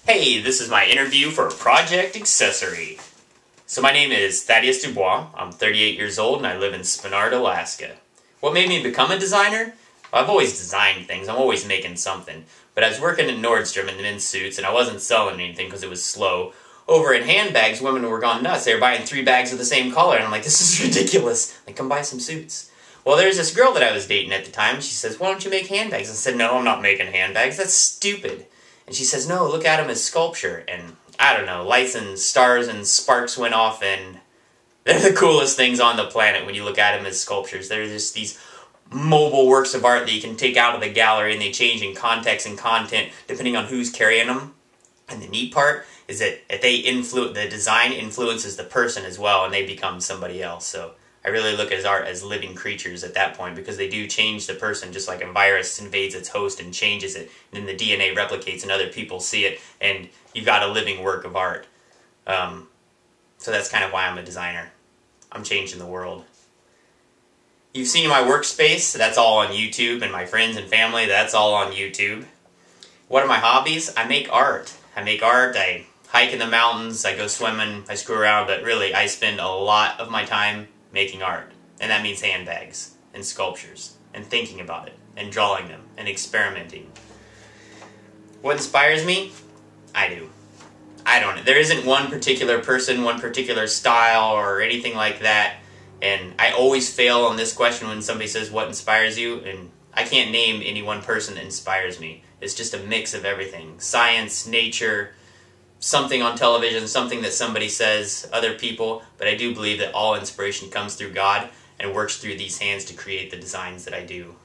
Hey, this is my interview for Project Accessory. So my name is Thaddeus Dubois. I'm 38 years old and I live in Spenard, Alaska. What made me become a designer? Well, I've always designed things. I'm always making something. But I was working at Nordstrom in the men's suits and I wasn't selling anything because it was slow. Over in handbags, women were gone nuts. They were buying 3 bags of the same color and I'm like, this is ridiculous. Like, come buy some suits. Well, there's this girl that I was dating at the time. She says, why don't you make handbags? I said, no, I'm not making handbags. That's stupid. And she says, no, look at them as sculpture. And I don't know, lights and stars and sparks went off and they're the coolest things on the planet when you look at them as sculptures. They're just these mobile works of art that you can take out of the gallery and they change in context and content depending on who's carrying them. And the neat part is that if the design influences the person as well and they become somebody else. So I really look at art as living creatures at that point because they do change the person, just like a virus invades its host and changes it, and then the DNA replicates and other people see it, and you've got a living work of art. So that's kind of why I'm a designer. I'm changing the world. You've seen my workspace, that's all on YouTube, and my friends and family, that's all on YouTube. What are my hobbies? I make art. I hike in the mountains, I go swimming, I screw around, but really I spend a lot of my time making art. And that means handbags and sculptures and thinking about it and drawing them and experimenting. What inspires me? I do. I don't know. There isn't one particular person, one particular style or anything like that. And I always fail on this question when somebody says, what inspires you? And I can't name any one person that inspires me. It's just a mix of everything. Science, nature, something on television, something that somebody says, other people, but I do believe that all inspiration comes through God and works through these hands to create the designs that I do.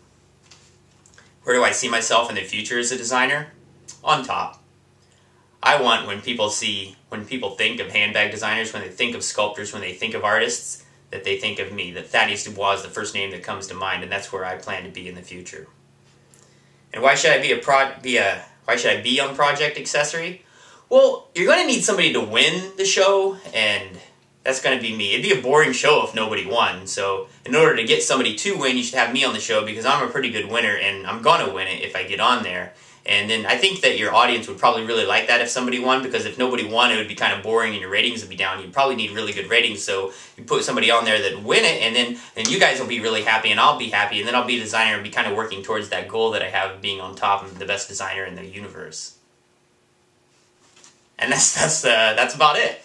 Where do I see myself in the future as a designer? On top. I want when people think of handbag designers, when they think of sculptors, when they think of artists, that they think of me, that Thaddeus Dubois is the first name that comes to mind, and that's where I plan to be in the future. And why should I be on Project Accessory? Well, you're going to need somebody to win the show, and that's going to be me. It'd be a boring show if nobody won, so in order to get somebody to win, you should have me on the show because I'm a pretty good winner, and I'm going to win it if I get on there. And then I think that your audience would probably really like that if somebody won, because if nobody won, it would be kind of boring and your ratings would be down. You'd probably need really good ratings, so you put somebody on there that win it, and then you guys will be really happy, and I'll be happy, and then I'll be a designer and be kind of working towards that goal that I have of being on top and the best designer in the universe. And that's about it.